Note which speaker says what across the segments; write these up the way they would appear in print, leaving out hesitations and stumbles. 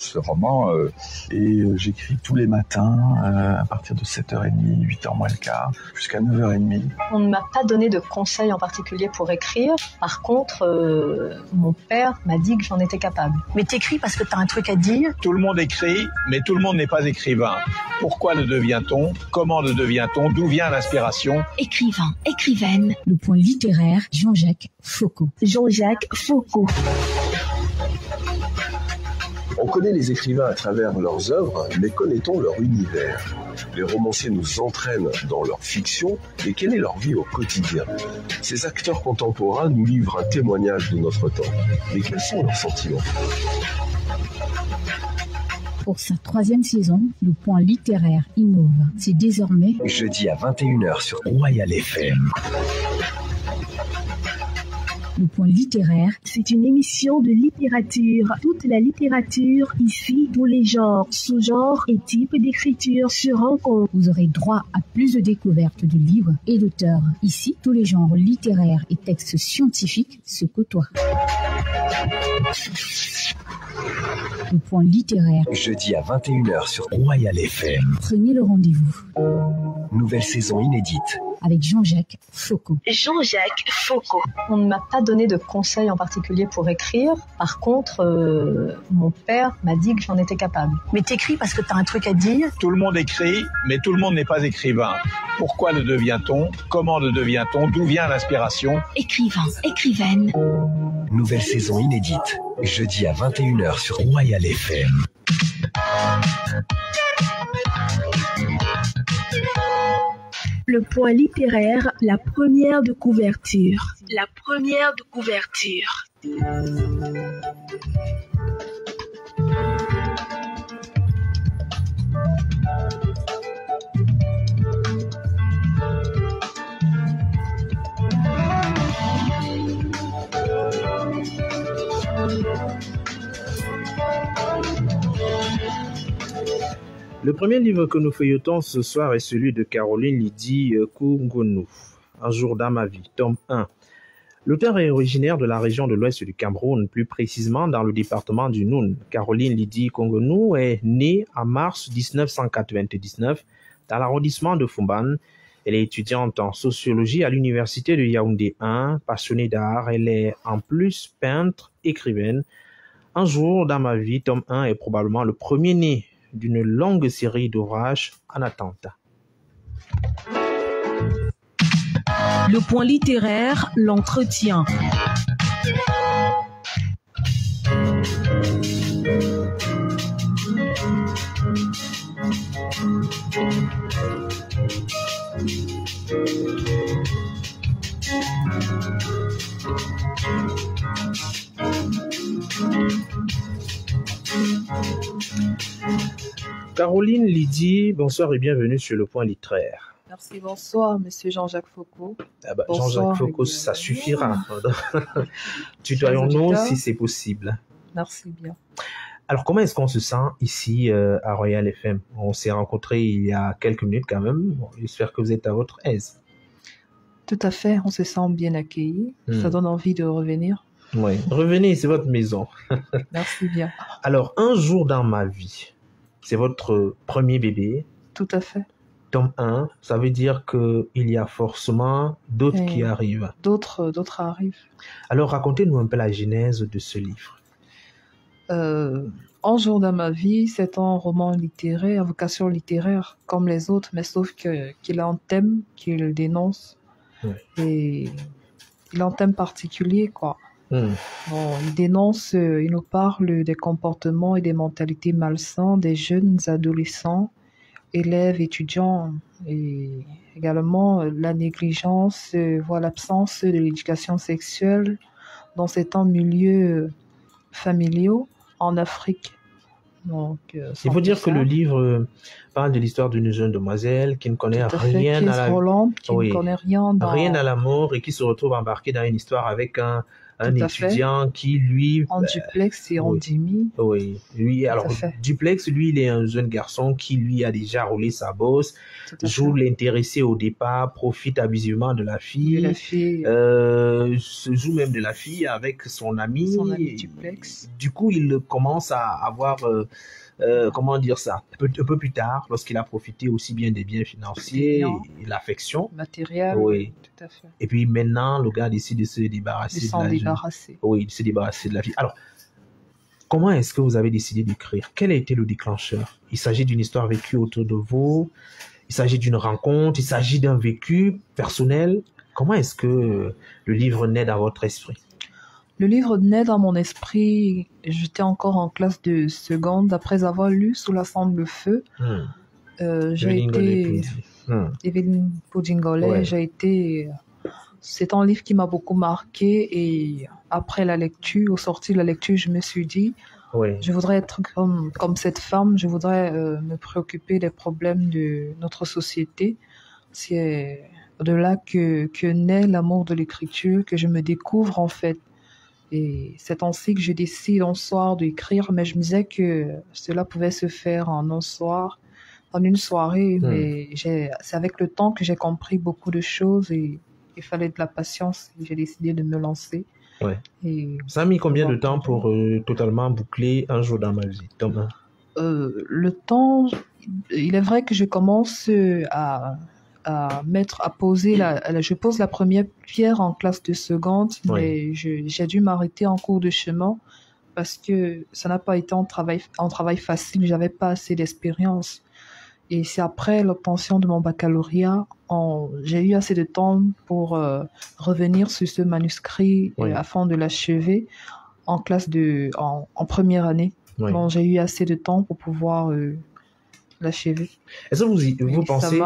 Speaker 1: ce roman j'écris tous les matins à partir de 7h30, 8h moins le quart, jusqu'à 9h30.
Speaker 2: On ne m'a pas donné de conseils en particulier pour écrire. Par contre, mon père m'a dit que j'en étais capable.
Speaker 3: Mais t'écris parce que t'as un truc à dire.
Speaker 4: Tout le monde écrit, mais tout le monde n'est pas écrivain. Pourquoi le devient-on? Comment le devient-on? D'où vient l'inspiration?
Speaker 5: Écrivain, écrivaine.
Speaker 6: Le point littéraire, Jean-Jacques Foucault.
Speaker 5: Jean-Jacques Foucault.
Speaker 7: On connaît les écrivains à travers leurs œuvres, mais connaît-on leur univers? Les romanciers nous entraînent dans leur fiction, mais quelle est leur vie au quotidien? Ces acteurs contemporains nous livrent un témoignage de notre temps. Mais quels sont leurs sentiments?
Speaker 6: Pour sa 3e saison, le point littéraire innove. C'est désormais
Speaker 8: jeudi à 21h sur Royal FM.
Speaker 6: Le point littéraire,
Speaker 5: c'est une émission de littérature. Toute la littérature, ici, tous les genres, sous-genres et types d'écriture se rencontrent.
Speaker 6: Vous aurez droit à plus de découvertes de livres et d'auteurs. Ici, tous les genres littéraires et textes scientifiques se côtoient. Le point littéraire,
Speaker 8: jeudi à 21h sur Royal FM.
Speaker 6: Prenez le rendez-vous.
Speaker 8: Nouvelle saison inédite.
Speaker 6: Avec Jean-Jacques Foucault.
Speaker 5: Jean-Jacques Foucault.
Speaker 2: On ne m'a pas donné de conseils en particulier pour écrire. Par contre, mon père m'a dit que j'en étais capable.
Speaker 3: Mais t'écris parce que t'as un truc à dire.
Speaker 4: Tout le monde écrit, mais tout le monde n'est pas écrivain. Pourquoi le devient-on? Comment le devient-on? D'où vient l'inspiration?
Speaker 5: Écrivain, écrivaine.
Speaker 8: Nouvelle saison inédite. Jeudi à 21h sur Royal FM.
Speaker 5: Le point littéraire, la première de couverture. La première de couverture.
Speaker 9: Le premier livre que nous feuilletons ce soir est celui de Caroline Lydie Koungounou, Un jour dans ma vie, tome 1. L'auteur est originaire de la région de l'ouest du Cameroun, plus précisément dans le département du Noun. Caroline Lydie Koungounou est née en mars 1999 dans l'arrondissement de Fumban. Elle est étudiante en sociologie à l'université de Yaoundé 1, passionnée d'art. Elle est en plus peintre, écrivaine. Un jour dans ma vie, tome 1 est probablement le premier né d'une longue série d'ouvrages en attente.
Speaker 10: Le point littéraire, l'entretien.
Speaker 9: Caroline Lydie, bonsoir et bienvenue sur le point littéraire.
Speaker 11: Merci, bonsoir, monsieur Jean-Jacques Foucault.
Speaker 9: Jean-Jacques Foucault, ça suffira. Tutoyons-nous si c'est possible.
Speaker 11: Merci bien.
Speaker 9: Alors, comment est-ce qu'on se sent ici à Royal FM? On s'est rencontrés il y a quelques minutes quand même. Bon, j'espère que vous êtes à votre aise.
Speaker 11: Tout à fait, on se sent bien accueillis. Ça donne envie de revenir.
Speaker 9: Oui, revenez, c'est votre maison.
Speaker 11: Merci bien.
Speaker 9: Alors, Un jour dans ma vie, c'est votre premier bébé.
Speaker 11: Tout à fait.
Speaker 9: Tome 1, ça veut dire qu'il y a forcément d'autres qui arrivent.
Speaker 11: D'autres arrivent.
Speaker 9: Alors, racontez-nous un peu la genèse de ce livre.
Speaker 11: Un jour dans ma vie, c'est un roman littéraire, à vocation littéraire, comme les autres, mais sauf qu'il a un thème qu'il dénonce. Oui. Et il a un thème particulier, quoi. Bon, il dénonce, il nous parle des comportements et des mentalités malsains des jeunes adolescents, élèves, étudiants, et également la négligence, voire l'absence de l'éducation sexuelle dans certains milieux familiaux en Afrique. Donc,
Speaker 9: il faut dire que le livre parle de l'histoire d'une jeune demoiselle qui ne connaît rien à la
Speaker 11: ne connaît rien
Speaker 9: à l'amour et qui se retrouve embarquée dans une histoire avec un un étudiant qui, lui...
Speaker 11: En duplex et en demi.
Speaker 9: Oui, lui, alors, duplex, lui, il est un jeune garçon qui, lui, a déjà roulé sa bosse, joue l'intéressé au départ, profite abusivement de la fille, se joue même de la fille avec son ami
Speaker 11: duplex.
Speaker 9: Du coup, il commence à avoir... comment dire ça, un peu plus tard, lorsqu'il a profité aussi bien des biens financiers et l'affection
Speaker 11: matérielle,
Speaker 9: oui,
Speaker 11: tout à fait.
Speaker 9: Et puis maintenant, le gars décide de se débarrasser de se débarrasser de la vie. Alors, comment est-ce que vous avez décidé d'écrire? Quel a été le déclencheur? Il s'agit d'une histoire vécue autour de vous, il s'agit d'une rencontre, il s'agit d'un vécu personnel. Comment est-ce que le livre naît dans votre esprit?
Speaker 11: Le livre naît dans mon esprit, j'étais encore en classe de seconde, après avoir lu Sous la cendre le feu. J'ai été... Evelyne Podingole, j'ai été... C'est un livre qui m'a beaucoup marqué et après la lecture, au sortir de la lecture, je me suis dit, je voudrais être comme cette femme, je voudrais me préoccuper des problèmes de notre société. C'est de là que naît l'amour de l'écriture, que je me découvre en fait. Et c'est ainsi que je décide un soir d'écrire, mais je me disais que cela pouvait se faire en un soir, en une soirée, mais c'est avec le temps que j'ai compris beaucoup de choses et il fallait de la patience et j'ai décidé de me lancer. Et
Speaker 9: ça a mis combien de temps pour totalement boucler Un jour dans ma vie, Thomas?
Speaker 11: Le temps, il est vrai que je commence à poser je pose la première pierre en classe de seconde, mais j'ai dû m'arrêter en cours de chemin parce que ça n'a pas été un travail facile, j'avais pas assez d'expérience. Et c'est après l'obtention de mon baccalauréat, j'ai eu assez de temps pour revenir sur ce manuscrit afin de l'achever en classe en première année. Donc j'ai eu assez de temps pour pouvoir l'achever.
Speaker 9: Est-ce que vous pensez...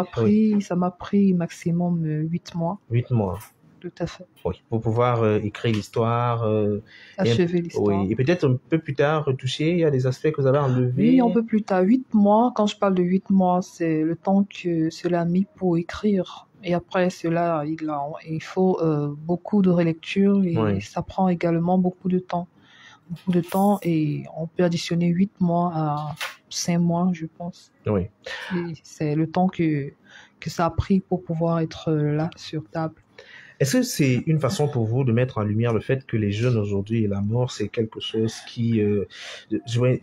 Speaker 11: Ça m'a pris maximum 8 mois.
Speaker 9: 8 mois.
Speaker 11: Tout à fait.
Speaker 9: Oui, pour pouvoir écrire l'histoire.
Speaker 11: Achever l'histoire.
Speaker 9: Oui, et peut-être un peu plus tard retoucher, il y a des aspects que vous avez enlevés.
Speaker 11: Oui, un peu plus tard. 8 mois, quand je parle de 8 mois, c'est le temps que cela a mis pour écrire. Et après cela, il faut beaucoup de relecture et ça prend également beaucoup de temps. Et on peut additionner 8 mois à 5 mois, je pense.
Speaker 9: Oui.
Speaker 11: Et c'est le temps que ça a pris pour pouvoir être là sur table.
Speaker 9: Est-ce que c'est une façon pour vous de mettre en lumière le fait que les jeunes aujourd'hui et la mort, c'est quelque chose qui...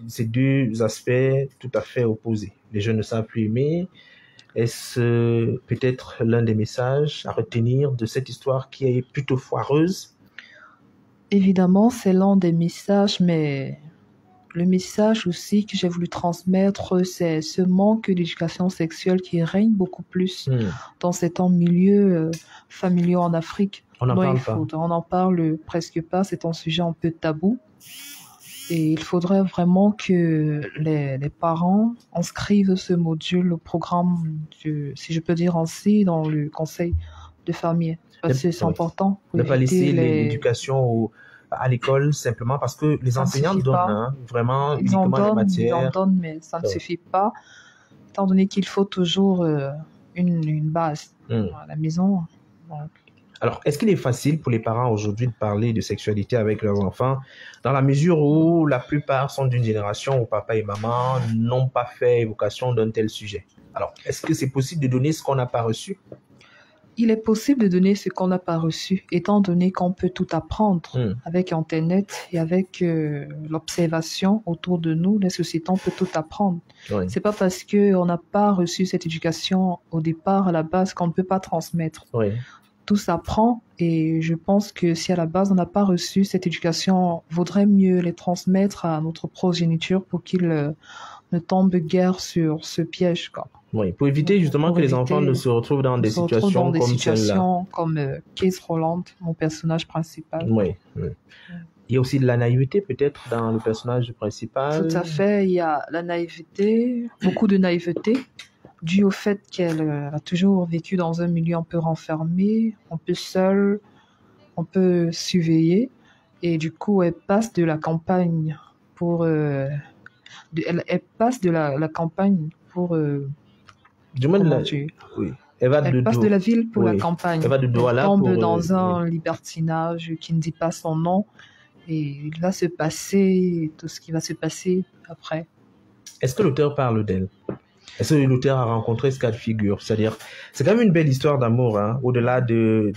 Speaker 9: c'est deux aspects tout à fait opposés. Les jeunes ne savent plus aimer. Est-ce peut-être l'un des messages à retenir de cette histoire qui est plutôt foireuse?
Speaker 11: Évidemment, c'est l'un des messages, mais le message aussi que j'ai voulu transmettre, c'est ce manque d'éducation sexuelle qui règne beaucoup plus dans certains milieux familiaux en Afrique.
Speaker 9: On n'en parle pas.
Speaker 11: On n'en parle presque pas, c'est un sujet un peu tabou. Et il faudrait vraiment que les parents inscrivent ce module au programme, si je peux dire ainsi, dans le conseil de famille. Parce que c'est important.
Speaker 9: Ne pas laisser l'éducation à l'école simplement parce que les enseignants donnent vraiment uniquement les matières.
Speaker 11: Ils en donnent, mais ça ne suffit pas, étant donné qu'il faut toujours une base à la maison. Donc.
Speaker 9: Alors, est-ce qu'il est facile pour les parents aujourd'hui de parler de sexualité avec leurs enfants dans la mesure où la plupart sont d'une génération où papa et maman n'ont pas fait évocation d'un tel sujet? Alors, est-ce que c'est possible de donner ce qu'on n'a pas reçu?
Speaker 11: Il est possible de donner ce qu'on n'a pas reçu, étant donné qu'on peut tout apprendre avec Internet et avec l'observation autour de nous. Les sociétés, on peut tout apprendre. C'est pas parce qu'on n'a pas reçu cette éducation au départ, à la base, qu'on ne peut pas transmettre. Tout s'apprend et je pense que si à la base on n'a pas reçu cette éducation, vaudrait mieux les transmettre à notre progéniture pour qu'ils ne tombent guère sur ce piège, quoi.
Speaker 9: Oui, pour éviter justement que les enfants ne se retrouvent dans des situations comme celle-là.
Speaker 11: Comme Keith Roland, mon personnage principal.
Speaker 9: Oui. Il y a aussi de la naïveté peut-être dans le personnage principal.
Speaker 11: Tout à fait, il y a la naïveté, beaucoup de naïveté, dû au fait qu'elle a toujours vécu dans un milieu un peu renfermé, un peu seule, un peu surveillée, et du coup elle passe de la campagne pour... elle passe de la campagne pour...
Speaker 9: du moins
Speaker 11: Elle passe de la ville pour la campagne.
Speaker 9: Elle va de Douala
Speaker 11: tombe
Speaker 9: pour,
Speaker 11: dans un libertinage qui ne dit pas son nom. Et il va se passer tout ce qui va se passer après.
Speaker 9: Est-ce que l'auteur parle d'elle? Est-ce que l'auteur a rencontré ce cas de figure? C'est-à-dire, c'est quand même une belle histoire d'amour, hein, au-delà du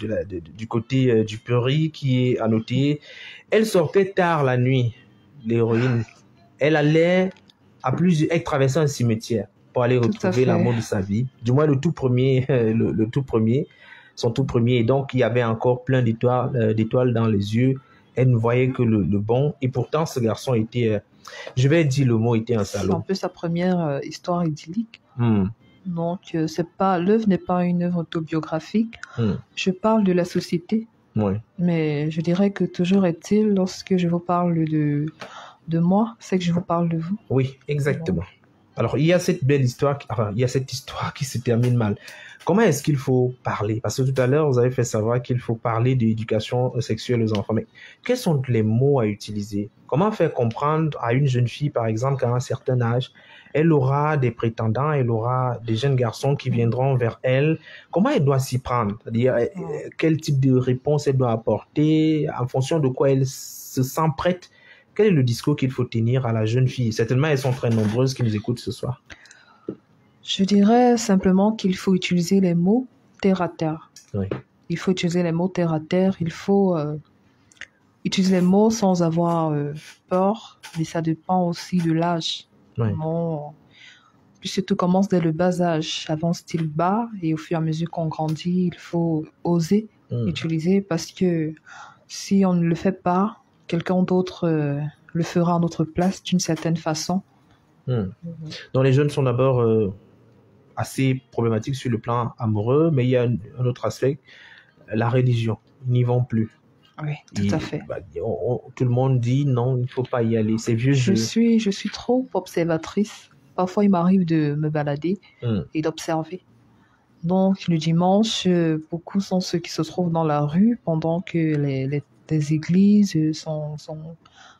Speaker 9: côté du peri qui est annoté. Elle sortait tard la nuit, l'héroïne. Elle allait elle traversait un cimetière pour aller retrouver l'amour de sa vie. Du moins, le tout premier, son tout premier. Et donc, il y avait encore plein d'étoiles dans les yeux. Elle ne voyait que le bon. Et pourtant, ce garçon était, je vais dire le mot, était un salaud.
Speaker 11: C'est un peu sa première histoire idyllique. Donc, l'œuvre n'est pas une œuvre autobiographique. Je parle de la société.
Speaker 9: Oui.
Speaker 11: Mais je dirais que toujours est-il, lorsque je vous parle de moi, c'est que je vous parle de vous.
Speaker 9: Oui, exactement. Alors, il y a cette belle histoire, il y a cette histoire qui se termine mal. Comment est-ce qu'il faut parler? Parce que tout à l'heure, vous avez fait savoir qu'il faut parler d'éducation sexuelle aux enfants. Mais quels sont les mots à utiliser? Comment faire comprendre à une jeune fille, par exemple, qu'à un certain âge, elle aura des prétendants, elle aura des jeunes garçons qui viendront vers elle? Comment elle doit s'y prendre? C'est-à-dire, quel type de réponse elle doit apporter? En fonction de quoi elle se sent prête? Quel est le discours qu'il faut tenir à la jeune fille? Certainement, elles sont très nombreuses qui nous écoutent ce soir.
Speaker 11: Je dirais simplement qu'il faut utiliser les mots terre à terre.
Speaker 9: Oui.
Speaker 11: Il faut utiliser les mots terre à terre. Il faut utiliser les mots sans avoir peur, mais ça dépend aussi de l'âge.
Speaker 9: Oui.
Speaker 11: Bon, puisque tout commence dès le bas âge. Avance-t-il bas et au fur et à mesure qu'on grandit, il faut oser utiliser parce que si on ne le fait pas, quelqu'un d'autre le fera à notre place d'une certaine façon.
Speaker 9: Donc les jeunes sont d'abord assez problématiques sur le plan amoureux, mais il y a un autre aspect, la religion. Ils n'y vont plus.
Speaker 11: Oui, tout à fait.
Speaker 9: Tout le monde dit non, il ne faut pas y aller. C'est vieux jeu.
Speaker 11: Je suis trop observatrice. Parfois, il m'arrive de me balader et d'observer. Donc, le dimanche, beaucoup sont ceux qui se trouvent dans la rue pendant que les églises sont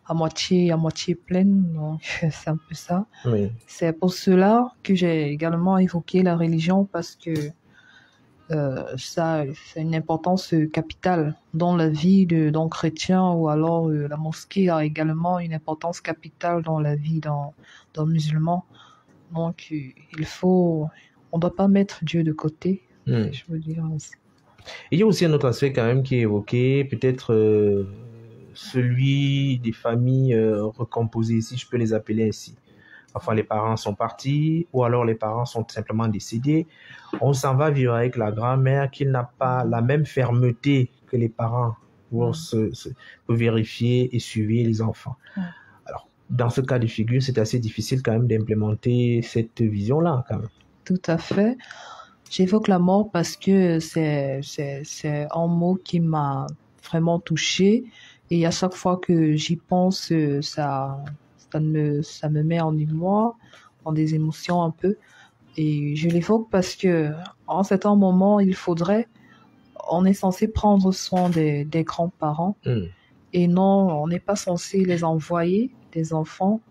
Speaker 11: à moitié pleines. Donc, c'est un peu ça.
Speaker 9: Oui.
Speaker 11: C'est pour cela que j'ai également évoqué la religion parce que ça a une importance capitale dans la vie d'un chrétien ou alors la mosquée a également une importance capitale dans la vie d'un musulman. Donc, on ne doit pas mettre Dieu de côté, je veux dire.
Speaker 9: Il y a aussi un autre aspect quand même qui est évoqué, peut-être celui des familles recomposées, si je peux les appeler ainsi. Enfin, les parents sont partis ou alors les parents sont simplement décédés. On s'en va vivre avec la grand-mère qui n'a pas la même fermeté que les parents pour vérifier et suivre les enfants. Alors, dans ce cas de figure, c'est assez difficile quand même d'implémenter cette vision-là quand même.
Speaker 11: Tout à fait. J'évoque la mort parce que c'est un mot qui m'a vraiment touchée et à chaque fois que j'y pense, ça me met en émoi, dans des émotions un peu. Et je l'évoque parce que en certain moment, on est censé prendre soin des grands-parents et non, on n'est pas censé les envoyer des enfants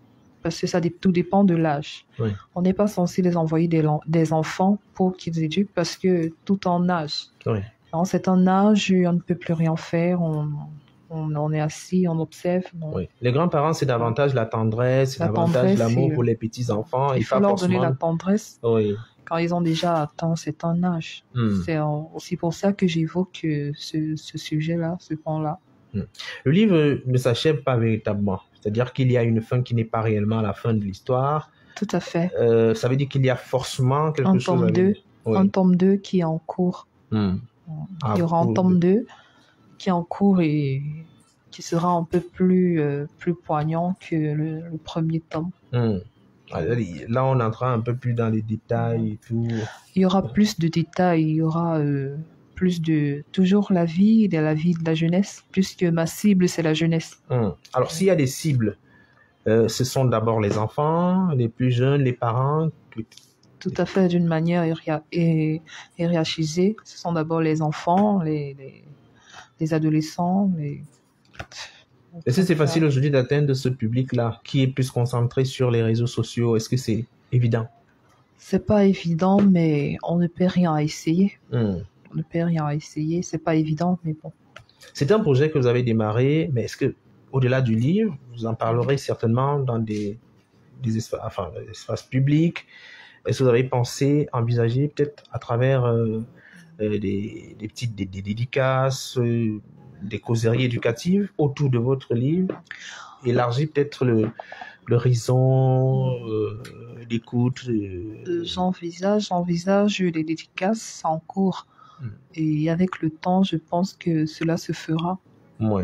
Speaker 11: parce que tout dépend de l'âge.
Speaker 9: Oui.
Speaker 11: On n'est pas censé les envoyer des enfants pour qu'ils éduquent parce que tout en âge.
Speaker 9: Oui.
Speaker 11: En certain âge, on ne peut plus rien faire, on est assis, on observe.
Speaker 9: Oui. Les grands-parents, c'est davantage la tendresse, c'est davantage l'amour pour les petits-enfants.
Speaker 11: Il faut leur donner la tendresse
Speaker 9: oui.
Speaker 11: quand ils ont déjà atteint certain âge. C'est aussi pour ça que j'évoque ce sujet-là, ce point-là.
Speaker 9: Le livre ne s'achève pas véritablement. C'est-à-dire qu'il y a une fin qui n'est pas réellement la fin de l'histoire.
Speaker 11: Tout à fait.
Speaker 9: Ça veut dire qu'il y a forcément quelque chose à dire.
Speaker 11: Un tome 2 qui est en cours. Il y aura un tome 2 qui est en cours et qui sera un peu plus poignant que le premier tome.
Speaker 9: Là, on entrera un peu plus dans les détails et tout.
Speaker 11: Il y aura plus de détails, il y aura plus de... Toujours la vie de la jeunesse, puisque ma cible, c'est la jeunesse.
Speaker 9: Alors, s'il y a des cibles, ce sont d'abord les enfants, les plus jeunes, les parents.
Speaker 11: Tout à fait, d'une manière hiérarchisée. Ce sont d'abord les enfants, les adolescents.
Speaker 9: Est-ce que c'est facile aujourd'hui d'atteindre ce public-là qui est plus concentré sur les réseaux sociaux? Est-ce que c'est évident?
Speaker 11: C'est pas évident, mais on ne peut rien à essayer.
Speaker 9: Hmm.
Speaker 11: On ne peut rien à essayer. C'est pas évident, mais bon.
Speaker 9: C'est un projet que vous avez démarré, mais est-ce que, au-delà du livre, vous en parlerez certainement dans des espaces publics? Est-ce que vous avez pensé, envisagé peut-être à travers des petites des dédicaces, des causeries éducatives autour de votre livre, élargir peut-être l'horizon d'écoute?
Speaker 11: J'envisage les dédicaces en cours. Et avec le temps, je pense que cela se fera.
Speaker 9: Oui.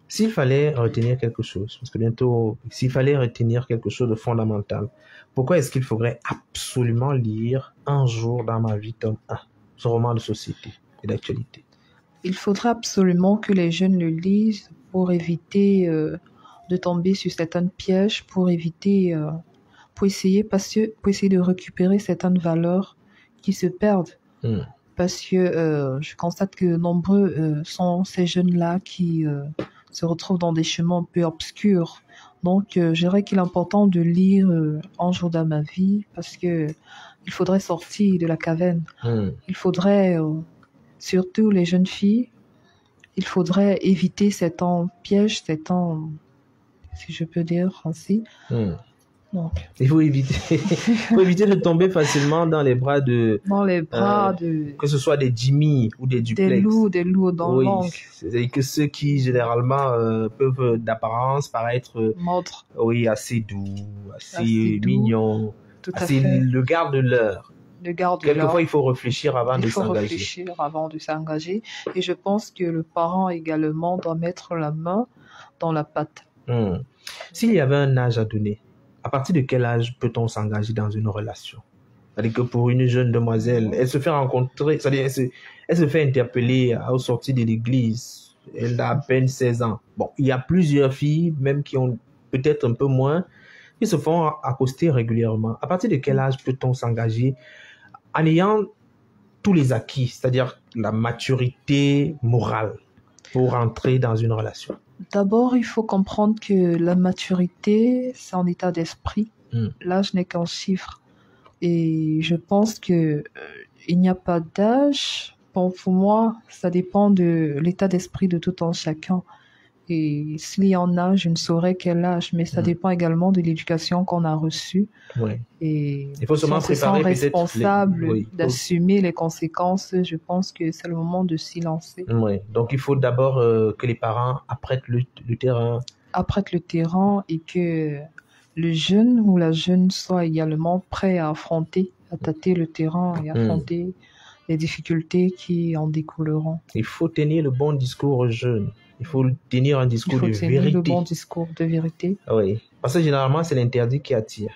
Speaker 9: S'il fallait retenir quelque chose, parce que bientôt, s'il fallait retenir quelque chose de fondamental, pourquoi est-ce qu'il faudrait absolument lire Un jour dans ma vie, tome 1, ce roman de société et d'actualité?
Speaker 11: Il faudrait absolument que les jeunes le lisent pour éviter de tomber sur certains pièges, pour essayer de récupérer certaines valeurs qui se perdent. Parce que je constate que nombreux sont ces jeunes-là qui se retrouvent dans des chemins un peu obscurs. Donc, je dirais qu'il est important de lire Un jour dans ma vie, parce que il faudrait sortir de la caverne. Il faudrait, surtout les jeunes filles, il faudrait éviter certains pièges, certains, si je peux dire ainsi. Donc,
Speaker 9: il faut éviter de tomber facilement dans les bras de... que ce soit des Jimmy ou des duplex.
Speaker 11: Des loups dans l'angle.
Speaker 9: C'est que ceux qui, généralement, peuvent d'apparence paraître...
Speaker 11: Montre.
Speaker 9: Oui, assez doux, assez mignons.
Speaker 11: Tout à fait.
Speaker 9: Le garde de l'heure. Quelquefois, il faut réfléchir avant de
Speaker 11: s'engager. Et je pense que le parent également doit mettre la main dans la pâte.
Speaker 9: S'il y avait un âge à donner, à partir de quel âge peut-on s'engager dans une relation? C'est-à-dire que pour une jeune demoiselle, elle se fait rencontrer, c'est-à-dire elle se fait interpeller au sortir de l'église. Elle a à peine 16 ans. Bon, il y a plusieurs filles, même qui ont peut-être un peu moins, qui se font accoster régulièrement. À partir de quel âge peut-on s'engager en ayant tous les acquis, c'est-à-dire la maturité morale pour entrer dans une relation?
Speaker 11: D'abord, il faut comprendre que la maturité, c'est un état d'esprit. L'âge n'est qu'un chiffre. Et je pense que il n'y a pas d'âge. Bon, pour moi, ça dépend de l'état d'esprit de tout un chacun. Et s'il y en a, je ne saurais quel âge, mais ça dépend également de l'éducation qu'on a reçue.
Speaker 9: Ouais.
Speaker 11: Et
Speaker 9: il faut seulement préparer peut-être
Speaker 11: responsable d'assumer les conséquences. Je pense que c'est le moment de s'y lancer.
Speaker 9: Oui. Donc il faut d'abord que les parents apprêtent le terrain.
Speaker 11: Apprêtent le terrain et que le jeune ou la jeune soit également prêt à affronter, à tâter le terrain et affronter les difficultés qui en découleront.
Speaker 9: Il faut tenir le bon discours aux jeunes. Il faut tenir un discours de vérité. Il faut tenir
Speaker 11: le bon discours de vérité.
Speaker 9: Oui, parce que généralement, c'est l'interdit qui attire.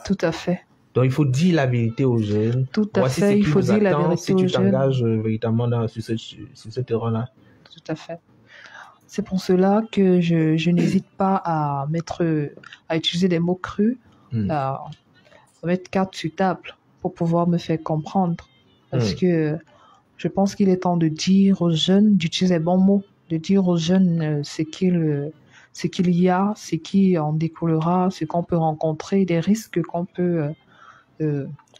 Speaker 11: Tout à fait.
Speaker 9: Donc, il faut dire la vérité aux jeunes.
Speaker 11: Tout à fait, il faut dire la vérité aux jeunes.
Speaker 9: Si tu t'engages véritablement sur ce terrain-là.
Speaker 11: Tout à fait. C'est pour cela que je n'hésite pas à utiliser des mots crus, à mettre carte sur table pour pouvoir me faire comprendre. Parce que je pense qu'il est temps de dire aux jeunes d'utiliser les bons mots, de dire aux jeunes ce qu'il y a, ce qui en découlera, ce qu'on peut rencontrer, des risques qu'on peut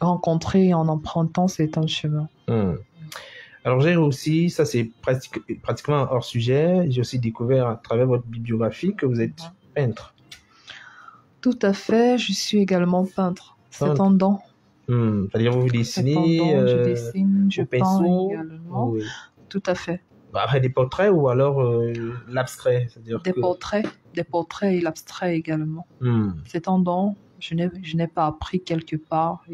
Speaker 11: rencontrer en empruntant certains chemins.
Speaker 9: Alors j'ai aussi, ça c'est pratiquement hors sujet, j'ai aussi découvert à travers votre bibliographie que vous êtes peintre.
Speaker 11: Tout à fait, je suis également peintre. C'est tendant.
Speaker 9: C'est-à-dire vous dessinez,
Speaker 11: je dessine, je peins également.
Speaker 9: Oui.
Speaker 11: Tout à fait.
Speaker 9: Après des portraits ou alors l'abstrait, c'est-à-dire
Speaker 11: des portraits et l'abstrait également. C'est tendant. Je n'ai pas appris quelque part.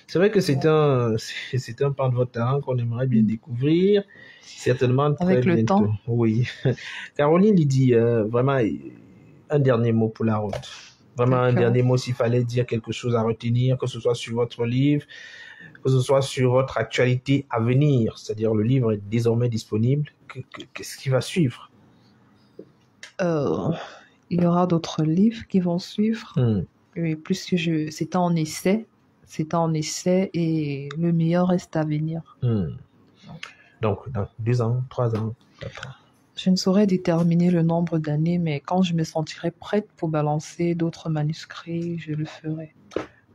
Speaker 9: C'est vrai que c'est un pan de votre talent qu'on aimerait bien découvrir, certainement très
Speaker 11: avec le
Speaker 9: bientôt.
Speaker 11: Temps.
Speaker 9: Oui. Caroline Lydie, vraiment un dernier mot pour la route. Vraiment un dernier mot s'il fallait dire quelque chose à retenir, que ce soit sur votre livre, que ce soit sur votre actualité à venir, c'est-à-dire le livre est désormais disponible. Qu'est-ce qui va suivre?
Speaker 11: Il y aura d'autres livres qui vont suivre. Et puisque c'est en essai et le meilleur reste à venir.
Speaker 9: Donc, dans 2 ans, 3 ans, 4 ans.
Speaker 11: Je ne saurais déterminer le nombre d'années, mais quand je me sentirai prête pour balancer d'autres manuscrits, je le ferai.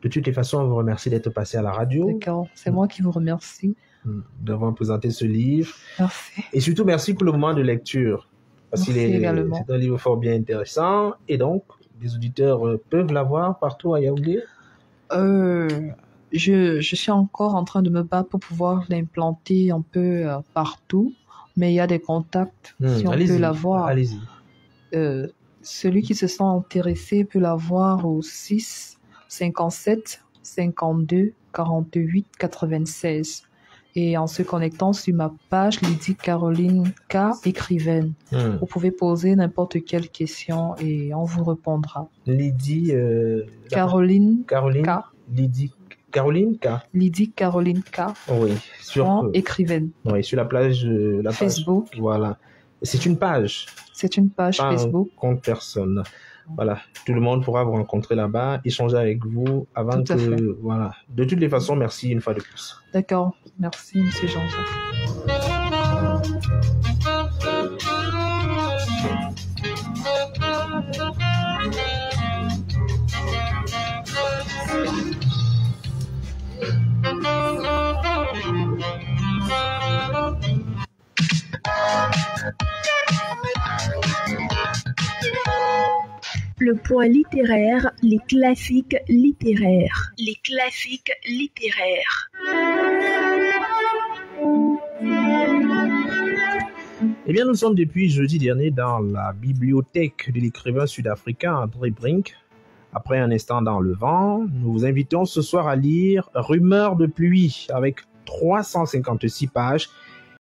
Speaker 9: De toutes les façons, on vous remercie d'être passé à la radio.
Speaker 11: D'accord, c'est moi qui vous remercie.
Speaker 9: D'avoir présenté ce livre.
Speaker 11: Merci.
Speaker 9: Et surtout, merci pour le moment de lecture. Parce qu'il est, c'est un livre fort bien intéressant. Et donc, les auditeurs peuvent l'avoir partout à Yaoundé?
Speaker 11: Je suis encore en train de me battre pour pouvoir l'implanter un peu partout. Mais il y a des contacts, si on peut l'avoir.
Speaker 9: Allez-y.
Speaker 11: Celui qui se sent intéressé peut l'avoir au 6 57 52 48 96. Et en se connectant sur ma page Lydie Caroline K, écrivaine. Vous pouvez poser n'importe quelle question et on vous répondra.
Speaker 9: Lydie
Speaker 11: Caroline K.
Speaker 9: Lydie Caroline K.
Speaker 11: Lydie Caroline K.
Speaker 9: Oui, sur
Speaker 11: écrivaine.
Speaker 9: Oui, sur la plage
Speaker 11: Facebook.
Speaker 9: Voilà. C'est une page.
Speaker 11: C'est une page Facebook.
Speaker 9: Un compte personne. Voilà, tout le monde pourra vous rencontrer là-bas, échanger avec vous avant que... Voilà. De toutes les façons, merci une fois de plus.
Speaker 11: D'accord. Merci, M. Jean-Jacques.
Speaker 5: Le point littéraire, les classiques littéraires. Les classiques littéraires.
Speaker 9: Eh bien, nous sommes depuis jeudi dernier dans la bibliothèque de l'écrivain sud-africain André Brink. Après un instant dans le vent, nous vous invitons ce soir à lire Rumeurs de pluie avec 356 pages